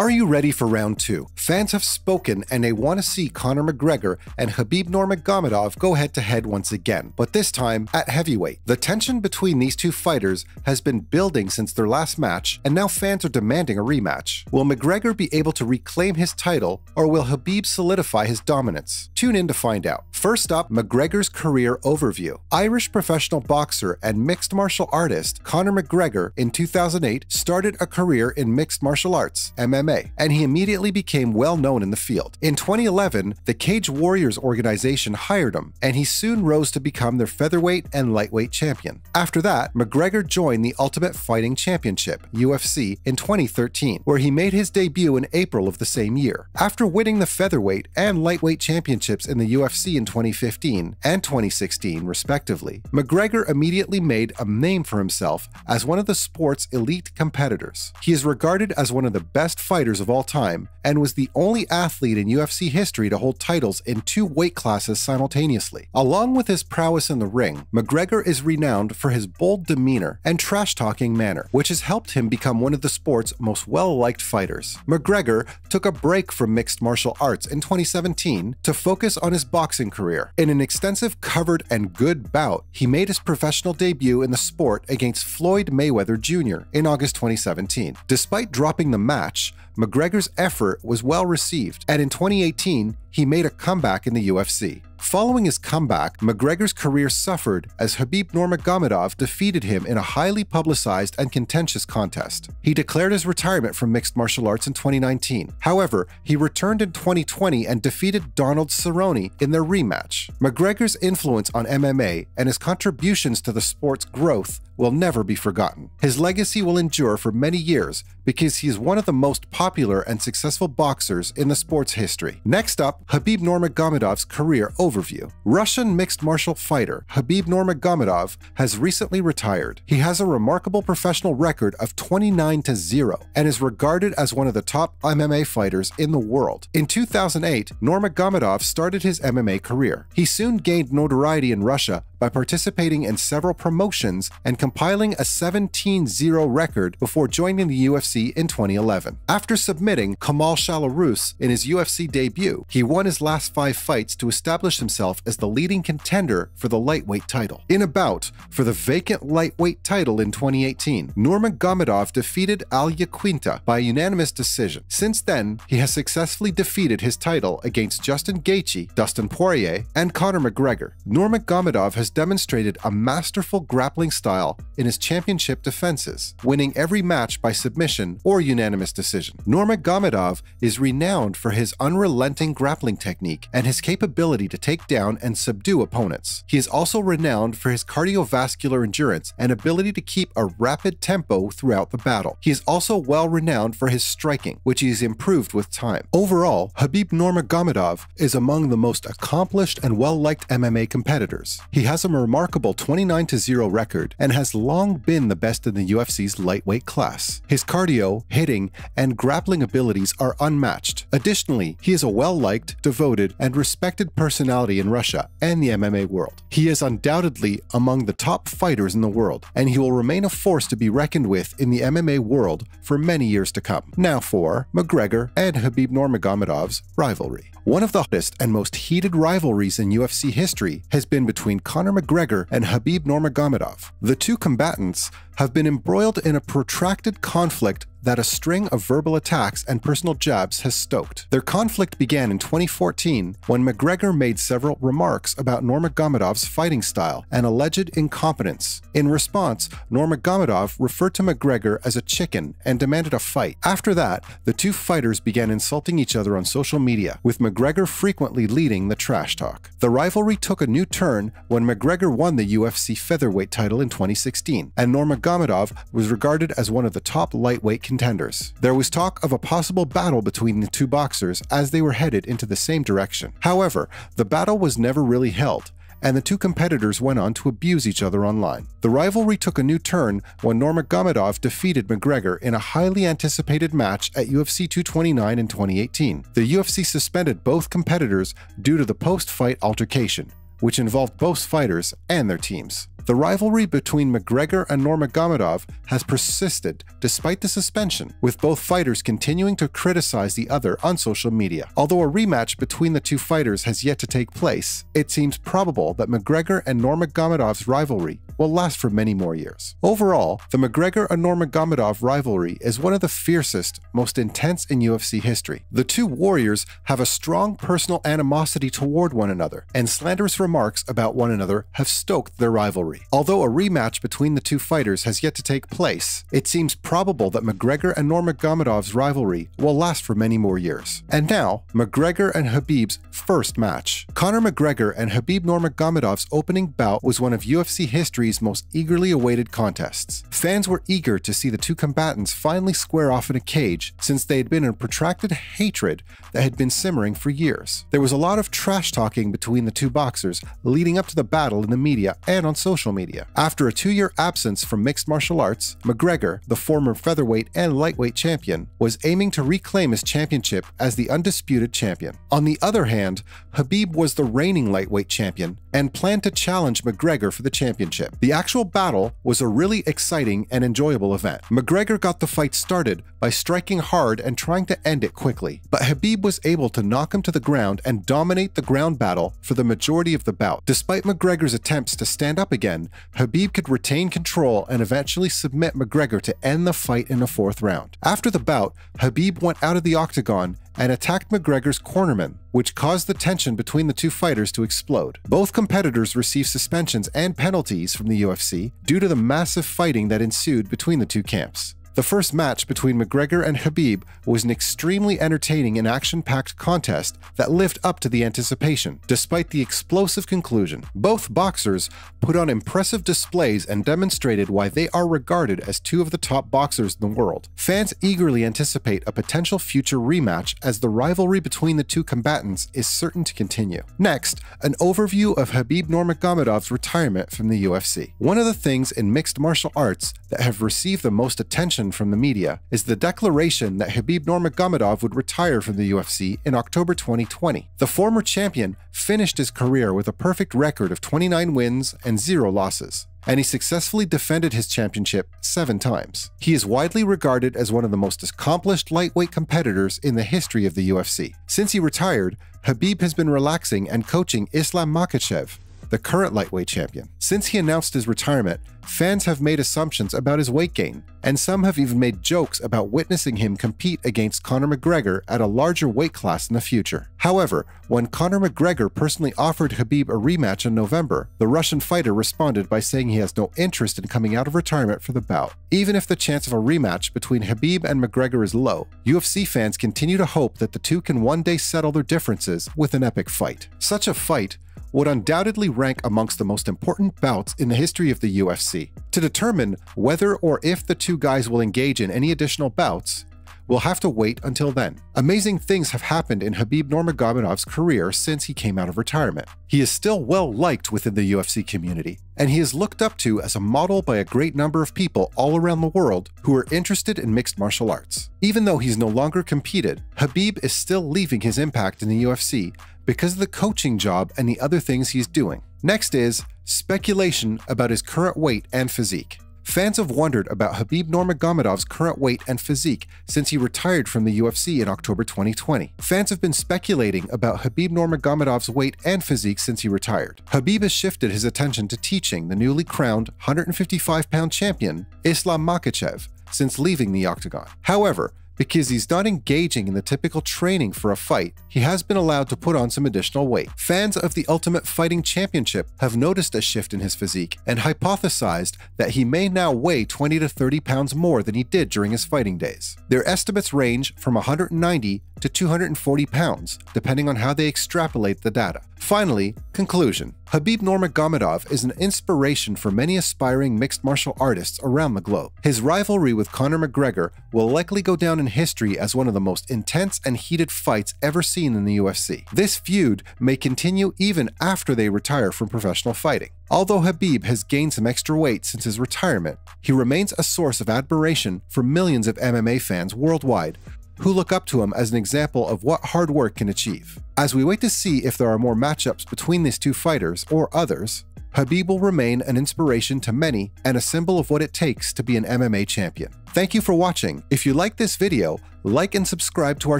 Are you ready for round 2? Fans have spoken and they want to see Conor McGregor and Khabib Nurmagomedov go head-to-head once again, but this time at heavyweight. The tension between these two fighters has been building since their last match, and now fans are demanding a rematch. Will McGregor be able to reclaim his title, or will Khabib solidify his dominance? Tune in to find out. First up, McGregor's career overview. Irish professional boxer and mixed martial artist Conor McGregor in 2008 started a career in mixed martial arts, MMA, and he immediately became well known in the field. In 2011, the Cage Warriors organization hired him, and he soon rose to become their featherweight and lightweight champion. After that, McGregor joined the Ultimate Fighting Championship, UFC, in 2013, where he made his debut in April of the same year. After winning the featherweight and lightweight championships in the UFC in 2015 and 2016, respectively, McGregor immediately made a name for himself as one of the sport's elite competitors. He is regarded as one of the best fighters of all time and was the only athlete in UFC history to hold titles in 2 weight classes simultaneously. Along with his prowess in the ring, McGregor is renowned for his bold demeanor and trash-talking manner, which has helped him become one of the sport's most well-liked fighters. McGregor took a break from mixed martial arts in 2017 to focus on his boxing career. In an extensive, covered, and good bout, he made his professional debut in the sport against Floyd Mayweather Jr. in August 2017. Despite dropping the match, McGregor's effort was well received, and in 2018, he made a comeback in the UFC. Following his comeback, McGregor's career suffered as Khabib Nurmagomedov defeated him in a highly publicized and contentious contest. He declared his retirement from mixed martial arts in 2019. However, he returned in 2020 and defeated Donald Cerrone in their rematch. McGregor's influence on MMA and his contributions to the sport's growth will never be forgotten. His legacy will endure for many years because he is one of the most popular and successful boxers in the sport's history. Next up, Khabib Nurmagomedov's career overview. Russian mixed martial fighter Khabib Nurmagomedov has recently retired. He has a remarkable professional record of 29-0 and is regarded as one of the top MMA fighters in the world. In 2008, Nurmagomedov started his MMA career. He soon gained notoriety in Russia by participating in several promotions and compiling a 17-0 record before joining the UFC in 2011. After submitting Kamal Shalarus in his UFC debut, he won his last 5 fights to establish himself as the leading contender for the lightweight title. In a bout for the vacant lightweight title in 2018, Nurmagomedov defeated Al Iaquinta by unanimous decision. Since then, he has successfully defeated his title against Justin Gaethje, Dustin Poirier, and Conor McGregor. Nurmagomedov has demonstrated a masterful grappling style in his championship defenses, winning every match by submission or unanimous decision. Nurmagomedov is renowned for his unrelenting grappling technique and his capability to take down and subdue opponents. He is also renowned for his cardiovascular endurance and ability to keep a rapid tempo throughout the battle. He is also well renowned for his striking, which he has improved with time. Overall, Khabib Nurmagomedov is among the most accomplished and well-liked MMA competitors. He has a remarkable 29-0 record and has long been the best in the UFC's lightweight class. His cardio, hitting, and grappling abilities are unmatched. Additionally, he is a well-liked, devoted, and respected personality in Russia and the MMA world. He is undoubtedly among the top fighters in the world, and he will remain a force to be reckoned with in the MMA world for many years to come. Now for McGregor and Khabib Nurmagomedov's rivalry. One of the hottest and most heated rivalries in UFC history has been between Conor McGregor and Khabib Nurmagomedov. The two combatants have been embroiled in a protracted conflict that a string of verbal attacks and personal jabs has stoked. Their conflict began in 2014 when McGregor made several remarks about Nurmagomedov's fighting style and alleged incompetence. In response, Nurmagomedov referred to McGregor as a chicken and demanded a fight. After that, the two fighters began insulting each other on social media, with McGregor frequently leading the trash talk. The rivalry took a new turn when McGregor won the UFC featherweight title in 2016, and Nurmagomedov was regarded as one of the top lightweight contenders. There was talk of a possible battle between the two boxers as they were headed into the same direction. However, the battle was never really held, and the two competitors went on to abuse each other online. The rivalry took a new turn when Nurmagomedov defeated McGregor in a highly anticipated match at UFC 229 in 2018. The UFC suspended both competitors due to the post-fight altercation, which involved both fighters and their teams. The rivalry between McGregor and Nurmagomedov has persisted despite the suspension, with both fighters continuing to criticize the other on social media. Although a rematch between the two fighters has yet to take place, it seems probable that McGregor and Nurmagomedov's rivalry will last for many more years. Overall, the McGregor and Nurmagomedov rivalry is one of the fiercest, most intense in UFC history. The two warriors have a strong personal animosity toward one another, and slanderous remarks about one another have stoked their rivalry. Although a rematch between the two fighters has yet to take place, it seems probable that McGregor and Nurmagomedov's rivalry will last for many more years. And now, McGregor and Khabib's first match. Conor McGregor and Khabib Nurmagomedov's opening bout was one of UFC history's most eagerly awaited contests. Fans were eager to see the two combatants finally square off in a cage, since they had been in protracted hatred that had been simmering for years. There was a lot of trash talking between the two boxers leading up to the battle in the media and on social media. After a 2-year absence from mixed martial arts, McGregor, the former featherweight and lightweight champion, was aiming to reclaim his championship as the undisputed champion. On the other hand, Khabib was the reigning lightweight champion and planned to challenge McGregor for the championship. The actual battle was a really exciting and enjoyable event. McGregor got the fight started by striking hard and trying to end it quickly, but Khabib was able to knock him to the ground and dominate the ground battle for the majority of the bout. Despite McGregor's attempts to stand up again, Khabib could retain control and eventually submit McGregor to end the fight in the 4th round. After the bout, Khabib went out of the octagon and attacked McGregor's cornerman, which caused the tension between the two fighters to explode. Both competitors received suspensions and penalties from the UFC due to the massive fighting that ensued between the two camps. The first match between McGregor and Khabib was an extremely entertaining and action-packed contest that lived up to the anticipation, despite the explosive conclusion. Both boxers put on impressive displays and demonstrated why they are regarded as two of the top boxers in the world. Fans eagerly anticipate a potential future rematch, as the rivalry between the two combatants is certain to continue. Next, an overview of Khabib Nurmagomedov's retirement from the UFC. One of the things in mixed martial arts that have received the most attention from the media is the declaration that Khabib Nurmagomedov would retire from the UFC in October 2020. The former champion finished his career with a perfect record of 29 wins and 0 losses, and he successfully defended his championship 7 times. He is widely regarded as one of the most accomplished lightweight competitors in the history of the UFC. Since he retired, Khabib has been relaxing and coaching Islam Makhachev, the current lightweight champion. Since he announced his retirement, fans have made assumptions about his weight gain, and some have even made jokes about witnessing him compete against Conor McGregor at a larger weight class in the future. However, when Conor McGregor personally offered Khabib a rematch in November, the Russian fighter responded by saying he has no interest in coming out of retirement for the bout. Even if the chance of a rematch between Khabib and McGregor is low, UFC fans continue to hope that the two can one day settle their differences with an epic fight. Such a fight would undoubtedly rank amongst the most important bouts in the history of the UFC. To determine whether or if the two guys will engage in any additional bouts, we'll have to wait until then. Amazing things have happened in Khabib Nurmagomedov's career since he came out of retirement. He is still well liked within the UFC community, and he is looked up to as a model by a great number of people all around the world who are interested in mixed martial arts. Even though he's no longer competed, Khabib is still leaving his impact in the UFC because of the coaching job and the other things he's doing. Next is speculation about his current weight and physique. Fans have wondered about Khabib Nurmagomedov's current weight and physique since he retired from the UFC in October 2020. Fans have been speculating about Khabib Nurmagomedov's weight and physique since he retired. Khabib has shifted his attention to teaching the newly crowned 155-pound champion, Islam Makhachev, since leaving the octagon. However, because he's not engaging in the typical training for a fight, he has been allowed to put on some additional weight. Fans of the Ultimate Fighting Championship have noticed a shift in his physique and hypothesized that he may now weigh 20 to 30 pounds more than he did during his fighting days. Their estimates range from 190 to 240 pounds, depending on how they extrapolate the data. Finally, conclusion. Khabib Nurmagomedov is an inspiration for many aspiring mixed martial artists around the globe. His rivalry with Conor McGregor will likely go down in history as one of the most intense and heated fights ever seen in the UFC. This feud may continue even after they retire from professional fighting. Although Khabib has gained some extra weight since his retirement, he remains a source of admiration for millions of MMA fans worldwide who look up to him as an example of what hard work can achieve. As we wait to see if there are more matchups between these two fighters or others, Khabib will remain an inspiration to many and a symbol of what it takes to be an MMA champion. Thank you for watching. If you like this video, like and subscribe to our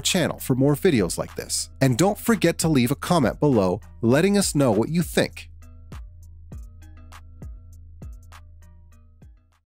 channel for more videos like this. And don't forget to leave a comment below letting us know what you think.